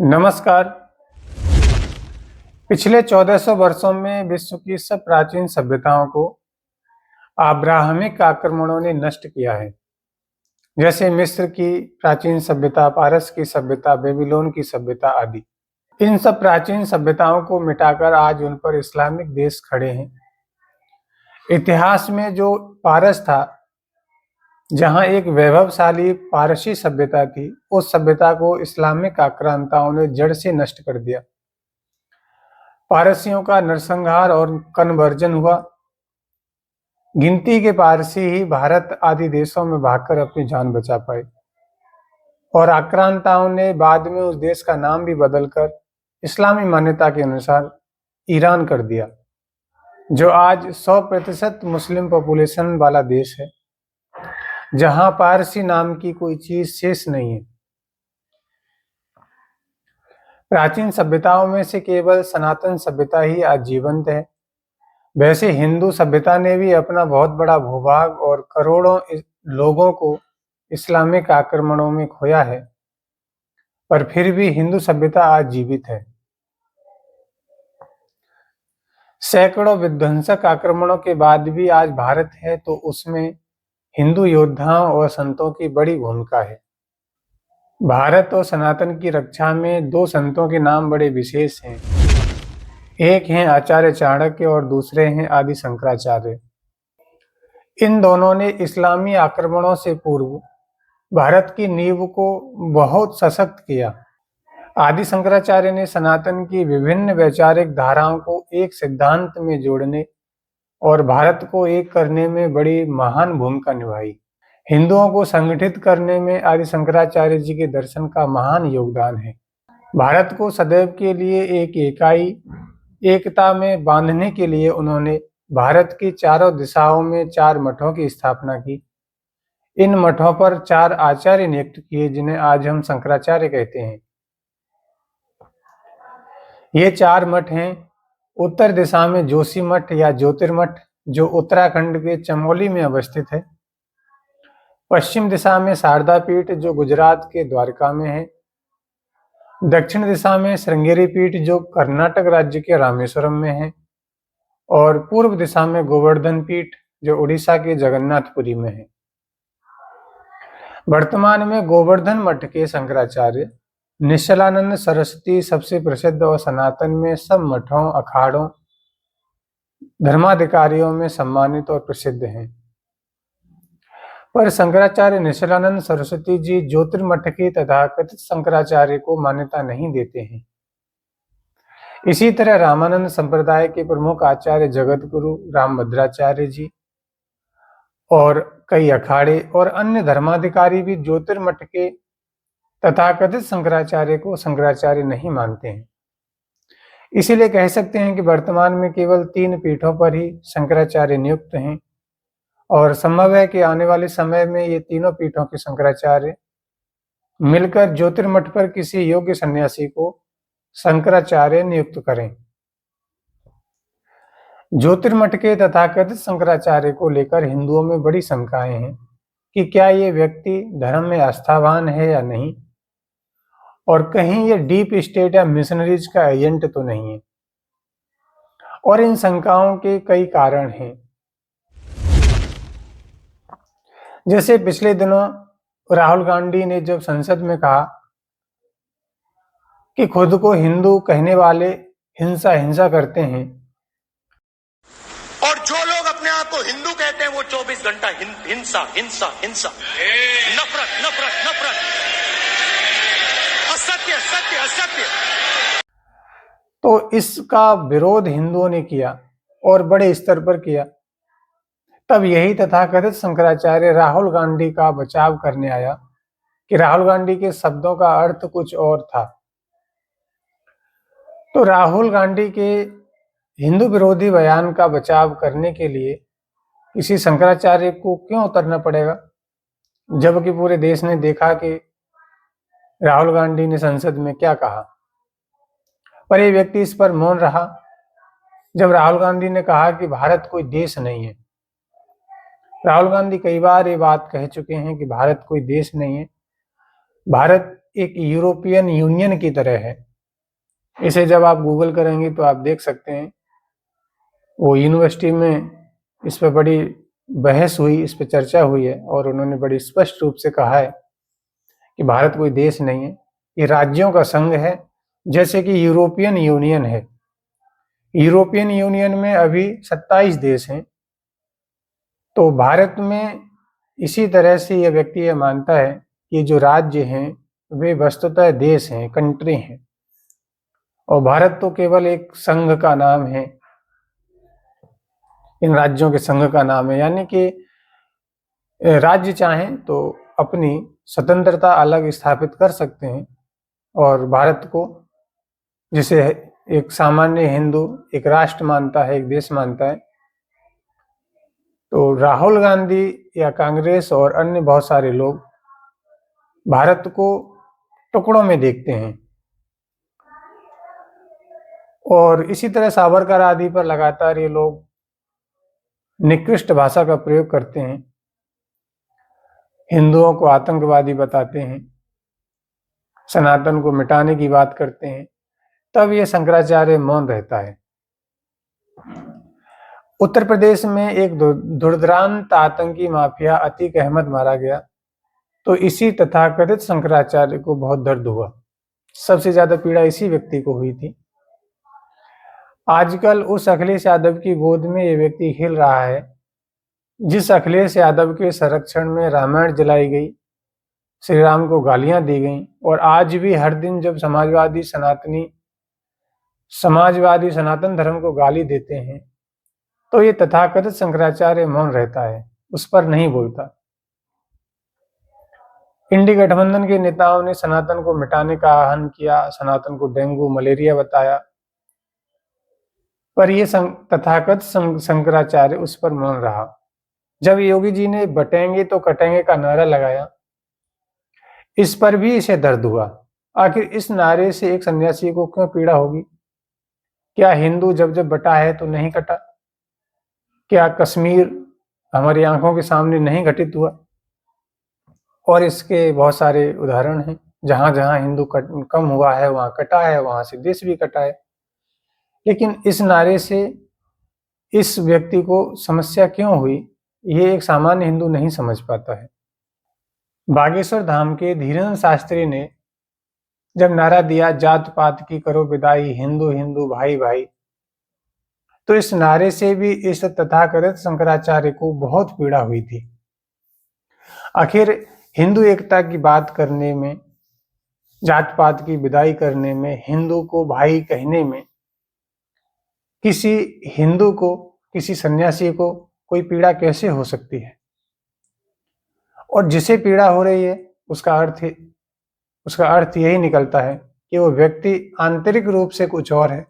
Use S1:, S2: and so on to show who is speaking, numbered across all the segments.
S1: नमस्कार। पिछले 1400 वर्षों में विश्व की सब प्राचीन सभ्यताओं को आब्राहमिक आक्रमणों ने नष्ट किया है। जैसे मिस्र की प्राचीन सभ्यता, पारस की सभ्यता, बेबीलोन की सभ्यता आदि। इन सब प्राचीन सभ्यताओं को मिटाकर आज उन पर इस्लामिक देश खड़े हैं। इतिहास में जो पारस था, जहां एक वैभवशाली पारसी सभ्यता थी, उस सभ्यता को इस्लामिक आक्रांताओं ने जड़ से नष्ट कर दिया। पारसियों का नरसंहार और कन्वर्जन हुआ। गिनती के पारसी ही भारत आदि देशों में भागकर अपनी जान बचा पाए और आक्रांताओं ने बाद में उस देश का नाम भी बदलकर इस्लामी मान्यता के अनुसार ईरान कर दिया, जो आज 100% मुस्लिम पॉपुलेशन वाला देश है, जहां पारसी नाम की कोई चीज शेष नहीं है। प्राचीन सभ्यताओं में से केवल सनातन सभ्यता ही आज जीवंत है। वैसे हिंदू सभ्यता ने भी अपना बहुत बड़ा भूभाग और करोड़ों लोगों को इस्लामिक आक्रमणों में खोया है, पर फिर भी हिंदू सभ्यता आज जीवित है। सैकड़ों विध्वंसक आक्रमणों के बाद भी आज भारत है, तो उसमें हिंदू योद्धाओं और संतों की बड़ी भूमिका है। भारत और सनातन की रक्षा में दो संतों के नाम बड़े विशेष हैं। एक हैं आचार्य चाणक्य और दूसरे हैं आदि शंकराचार्य। इन दोनों ने इस्लामी आक्रमणों से पूर्व भारत की नींव को बहुत सशक्त किया। आदि शंकराचार्य ने सनातन की विभिन्न वैचारिक धाराओं को एक सिद्धांत में जोड़ने और भारत को एक करने में बड़ी महान भूमिका निभाई। हिंदुओं को संगठित करने में आदि शंकराचार्य जी के दर्शन का महान योगदान है। भारत को सदैव के लिए एक इकाई एकता में बांधने के लिए उन्होंने भारत की चारों दिशाओं में 4 मठों की स्थापना की। इन मठों पर 4 आचार्य नियुक्त किए, जिन्हें आज हम शंकराचार्य कहते हैं। ये 4 मठ हैं। उत्तर दिशा में जोशी मठ या ज्योतिर्मठ, जो उत्तराखंड के चमोली में अवस्थित है। पश्चिम दिशा में शारदा पीठ, जो गुजरात के द्वारका में है। दक्षिण दिशा में श्रृंगेरी पीठ, जो कर्नाटक राज्य के रामेश्वरम में है। और पूर्व दिशा में गोवर्धन पीठ, जो उड़ीसा के जगन्नाथपुरी में है। वर्तमान में गोवर्धन मठ के शंकराचार्य निश्चलानंद सरस्वती सबसे प्रसिद्ध और सनातन में सब मठों, अखाड़ों, धर्माधिकारियों में सम्मानित और प्रसिद्ध हैं। पर शंकराचार्य निश्चलानंद सरस्वती जी ज्योतिर्मठ के तथाकथित शंकराचार्य को मान्यता नहीं देते हैं। इसी तरह रामानंद संप्रदाय के प्रमुख आचार्य जगतगुरु रामभद्राचार्य जी और कई अखाड़े और अन्य धर्माधिकारी भी ज्योतिर्मठ के तथाकथित शंकराचार्य को शंकराचार्य नहीं मानते हैं। इसीलिए कह सकते हैं कि वर्तमान में केवल 3 पीठों पर ही शंकराचार्य नियुक्त हैं और संभव है कि आने वाले समय में ये तीनों पीठों के शंकराचार्य मिलकर ज्योतिर्मठ पर किसी योग्य सन्यासी को शंकराचार्य नियुक्त करें। ज्योतिर्मठ के तथाकथित शंकराचार्य को लेकर हिंदुओं में बड़ी शंकाएं हैं कि क्या ये व्यक्ति धर्म में आस्थावान है या नहीं, और कहीं ये डीप स्टेट या मिशनरीज का एजेंट तो नहीं है। और इन शंकाओं के कई कारण हैं। जैसे पिछले दिनों राहुल गांधी ने जब संसद में कहा कि खुद को हिंदू कहने वाले हिंसा करते हैं,
S2: और जो लोग अपने आप को हिंदू कहते हैं वो 24 घंटा हिंसा हिंसा हिंसा, नफरत नफरत नफरत, असत्य सत्य असत्य।
S1: तो इसका विरोध हिंदुओं ने किया और बड़े स्तर पर किया। तब यही तथाकथित शंकराचार्य राहुल गांधी का बचाव करने आया कि राहुल गांधी के शब्दों का अर्थ कुछ और था। तो राहुल गांधी के हिंदू विरोधी बयान का बचाव करने के लिए किसी शंकराचार्य को क्यों उतरना पड़ेगा, जबकि पूरे देश ने देखा कि राहुल गांधी ने संसद में क्या कहा। पर ये व्यक्ति इस पर मौन रहा। जब राहुल गांधी ने कहा कि भारत कोई देश नहीं है, राहुल गांधी कई बार ये बात कह चुके हैं कि भारत कोई देश नहीं है, भारत एक यूरोपियन यूनियन की तरह है। इसे जब आप गूगल करेंगे तो आप देख सकते हैं, वो यूनिवर्सिटी में इस पर बड़ी बहस हुई, इस पर चर्चा हुई है और उन्होंने बड़ी स्पष्ट रूप से कहा है कि भारत कोई देश नहीं है, ये राज्यों का संघ है, जैसे कि यूरोपियन यूनियन है। यूरोपियन यूनियन में अभी 27 देश हैं, तो भारत में इसी तरह से यह व्यक्ति यह मानता है कि जो राज्य हैं वे वस्तुतः देश हैं, कंट्री हैं, और भारत तो केवल एक संघ का नाम है, इन राज्यों के संघ का नाम है। यानी कि राज्य चाहें तो अपनी स्वतंत्रता अलग स्थापित कर सकते हैं, और भारत को, जिसे एक सामान्य हिंदू एक राष्ट्र मानता है, एक देश मानता है, तो राहुल गांधी या कांग्रेस और अन्य बहुत सारे लोग भारत को टुकड़ों में देखते हैं, और इसी तरह सावरकर आदि पर लगातार ये लोग निकृष्ट भाषा का प्रयोग करते हैं, हिंदुओं को आतंकवादी बताते हैं, सनातन को मिटाने की बात करते हैं, तब ये शंकराचार्य मौन रहता है। उत्तर प्रदेश में एक दुर्दांत आतंकी माफिया अतीक अहमद मारा गया, तो इसी तथाकथित शंकराचार्य को बहुत दर्द हुआ। सबसे ज्यादा पीड़ा इसी व्यक्ति को हुई थी। आजकल उस अखिलेश यादव की गोद में ये व्यक्ति हिल रहा है, जिस अखिलेश यादव के संरक्षण में रामायण जलाई गई, श्री राम को गालियां दी गई, और आज भी हर दिन जब समाजवादी सनातन धर्म को गाली देते हैं, तो ये तथाकथित शंकराचार्य मौन रहता है, उस पर नहीं बोलता। इंडी गठबंधन के नेताओं ने सनातन को मिटाने का आह्वान किया, सनातन को डेंगू मलेरिया बताया, पर ये तथाकथित शंकराचार्य उस पर मौन रहा। जब योगी जी ने बटेंगे तो कटेंगे का नारा लगाया, इस पर भी इसे दर्द हुआ। आखिर इस नारे से एक सन्यासी को क्यों पीड़ा होगी? क्या हिंदू जब जब बटा है तो नहीं कटा? क्या कश्मीर हमारी आंखों के सामने नहीं घटित हुआ? और इसके बहुत सारे उदाहरण हैं, जहां जहां हिंदू कम हुआ है वहां कटा है, वहां से देश भी कटा है। लेकिन इस नारे से इस व्यक्ति को समस्या क्यों हुई, ये एक सामान्य हिंदू नहीं समझ पाता है। बागेश्वर धाम के धीरेन्द्र शास्त्री ने जब नारा दिया, जात पात की करो विदाई, हिंदू हिंदू भाई भाई, तो इस नारे से भी इस तथाकथित शंकराचार्य को बहुत पीड़ा हुई थी। आखिर हिंदू एकता की बात करने में, जात पात की विदाई करने में, हिंदू को भाई कहने में किसी हिंदू को, किसी सन्यासी को कोई पीड़ा कैसे हो सकती है? और जिसे पीड़ा हो रही है उसका अर्थ यही निकलता है कि वो व्यक्ति आंतरिक रूप से कुछ और है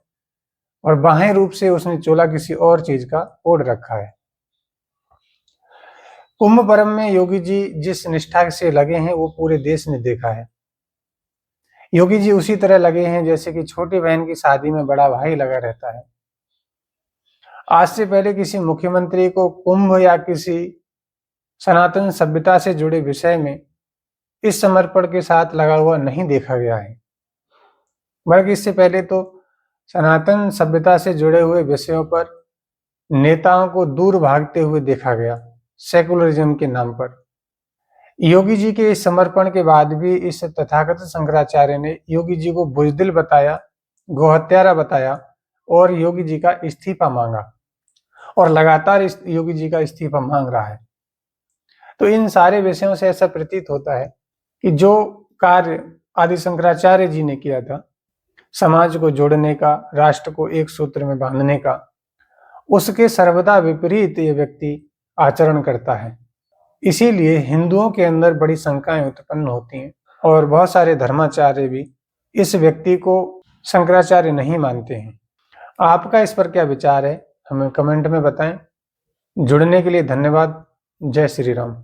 S1: और बाह्य रूप से उसने चोला किसी और चीज का ओढ़ रखा है। कुंभ पर्व में योगी जी जिस निष्ठा से लगे हैं वो पूरे देश ने देखा है। योगी जी उसी तरह लगे हैं जैसे कि छोटी बहन की शादी में बड़ा भाई लगा रहता है। आज से पहले किसी मुख्यमंत्री को कुंभ या किसी सनातन सभ्यता से जुड़े विषय में इस समर्पण के साथ लगा हुआ नहीं देखा गया है, बल्कि इससे पहले तो सनातन सभ्यता से जुड़े हुए विषयों पर नेताओं को दूर भागते हुए देखा गया, सेकुलरिज्म के नाम पर। योगी जी के इस समर्पण के बाद भी इस तथाकथित शंकराचार्य ने योगी जी को बुजदिल बताया, गोहत्यारा बताया और योगी जी का इस्तीफा मांगा, और लगातार योगी जी का इस्तीफा मांग रहा है। तो इन सारे विषयों से ऐसा प्रतीत होता है कि जो कार्य आदि शंकराचार्य जी ने किया था, समाज को जोड़ने का, राष्ट्र को एक सूत्र में बांधने का, उसके सर्वदा विपरीत ये व्यक्ति आचरण करता है। इसीलिए हिंदुओं के अंदर बड़ी शंकाएं उत्पन्न होती हैं और बहुत सारे धर्माचार्य भी इस व्यक्ति को शंकराचार्य नहीं मानते हैं। आपका इस पर क्या विचार है, हमें कमेंट में बताएं। जुड़ने के लिए धन्यवाद। जय श्री राम।